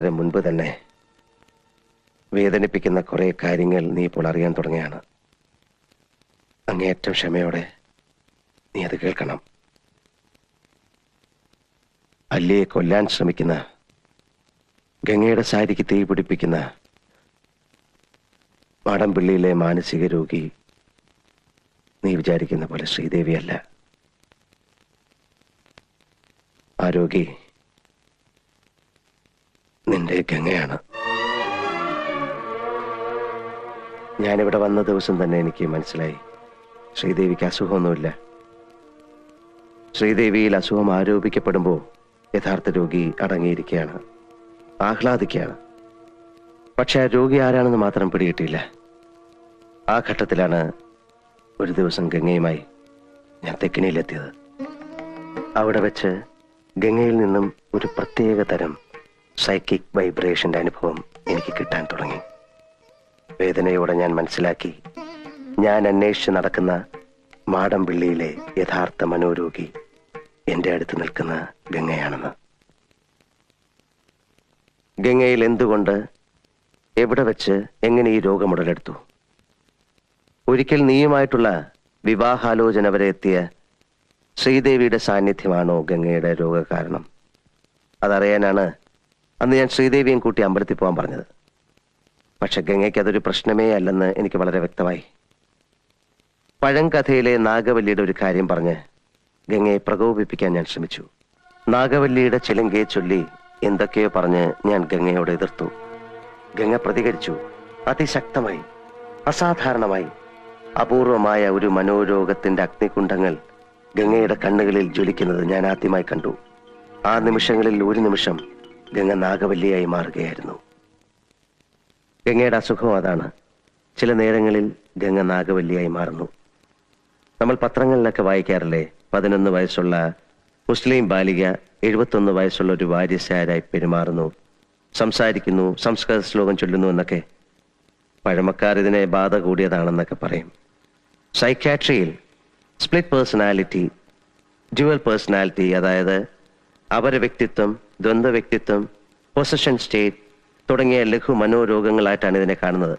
മുൻപ് തന്നെ വേദനിപ്പിക്കുന്ന കുറെ കാര്യങ്ങൾ നീ ഇപ്പോൾ അറിയാൻ തുടങ്ങിയാണ്. അങ്ങേയറ്റം ക്ഷമയോടെ നീ അത് കേൾക്കണം. അല്ലിയെ കൊല്ലാൻ ശ്രമിക്കുന്ന, ഗംഗയുടെ സാരിക്ക് തീ പിടിപ്പിക്കുന്ന മാടമ്പിള്ളിയിലെ മാനസിക രോഗി നീ വിചാരിക്കുന്ന പോലെ ശ്രീദേവിയല്ല. ആ രോഗി നിന്റെ ഗംഗയാണ്. ഞാനിവിടെ വന്ന ദിവസം തന്നെ എനിക്ക് മനസ്സിലായി ശ്രീദേവിക്ക് അസുഖമൊന്നുമില്ല. ശ്രീദേവിയിൽ അസുഖം ആരോപിക്കപ്പെടുമ്പോൾ യഥാർത്ഥ രോഗി അടങ്ങിയിരിക്കുകയാണ്, ആഹ്ലാദിക്കുകയാണ്. പക്ഷെ ആ രോഗി ആരാണെന്ന് മാത്രം പിടികിട്ടിയില്ല. ആ ഘട്ടത്തിലാണ് ഒരു ദിവസം ഗംഗയുമായി ഞാൻ തെക്കിനിയിലെത്തിയത്. അവിടെ വെച്ച് ഗംഗയിൽ നിന്നും ഒരു പ്രത്യേക തരം സൈക്കിക് വൈബ്രേഷന്റെ അനുഭവം എനിക്ക് കിട്ടാൻ തുടങ്ങി. വേദനയോടെ ഞാൻ മനസ്സിലാക്കി, ഞാൻ അന്വേഷിച്ച് നടക്കുന്ന മാടമ്പിള്ളിയിലെ യഥാർത്ഥ മനോരോഗി എന്റെ അടുത്ത് നിൽക്കുന്ന ഗംഗയാണെന്ന്. ഗംഗയിൽ എന്തുകൊണ്ട്, എവിടെ വെച്ച്, എങ്ങനെ ഈ രോഗം ഉടലെടുത്തു? ഒരിക്കൽ നീയുമായിട്ടുള്ള വിവാഹാലോചന വരെ എത്തിയ ശ്രീദേവിയുടെ സാന്നിധ്യമാണോ ഗംഗയുടെ രോഗകാരണം? അതറിയാനാണ് അന്ന് ഞാൻ ശ്രീദേവിയും കൂട്ടി അമ്പലത്തിൽ പോകാൻ പറഞ്ഞത്. പക്ഷെ ഗംഗയ്ക്ക് അതൊരു പ്രശ്നമേ അല്ലെന്ന് എനിക്ക് വളരെ വ്യക്തമായി. പഴങ്കഥയിലെ നാഗവല്ലിയുടെ ഒരു കാര്യം പറഞ്ഞ് ഗംഗയെ പ്രകോപിപ്പിക്കാൻ ഞാൻ ശ്രമിച്ചു. നാഗവല്ലിയുടെ ചിലങ്കയെ ചൊല്ലി എന്തൊക്കെയോ പറഞ്ഞ് ഞാൻ ഗംഗയോട് എതിർത്തു. ഗംഗ പ്രതികരിച്ചു. അതിശക്തമായി, അസാധാരണമായി. അപൂർവമായ ഒരു മനോരോഗത്തിന്റെ അഗ്നികുണ്ഡങ്ങൾ ഗംഗയുടെ കണ്ണുകളിൽ ജ്വലിക്കുന്നത് ഞാൻ ആദ്യമായി കണ്ടു. ആ നിമിഷങ്ങളിൽ ഒരു നിമിഷം ഗംഗ നാഗവല്ലിയായി മാറുകയായിരുന്നു. ഗംഗയുടെ അസുഖം അതാണ്. ചില നേരങ്ങളിൽ ഗംഗ നാഗവല്ലിയായി മാറുന്നു. നമ്മൾ പത്രങ്ങളിലൊക്കെ വായിക്കാറില്ലേ, 11 വയസ്സുള്ള മുസ്ലിം ബാലിക 71 വയസ്സുള്ള ഒരു വാര്യസാരായി പെരുമാറുന്നു, സംസാരിക്കുന്നു, സംസ്കൃത ശ്ലോകം ചൊല്ലുന്നു എന്നൊക്കെ. പഴമക്കാർ ഇതിനെ ബാധ കൂടിയതാണെന്നൊക്കെ പറയും. സൈക്യാട്രിയിൽ സ്പ്ലിറ്റ് പേഴ്സണാലിറ്റി, ഡ്യുവൽ പേഴ്സണാലിറ്റി, അതായത് അപര വ്യക്തിത്വം, ദ്വന്ദ്വ വ്യക്തിത്വം, പൊസഷൻ സ്റ്റേറ്റ് തുടങ്ങിയ ലഘു മനോരോഗങ്ങളായിട്ടാണ് ഇതിനെ കാണുന്നത്.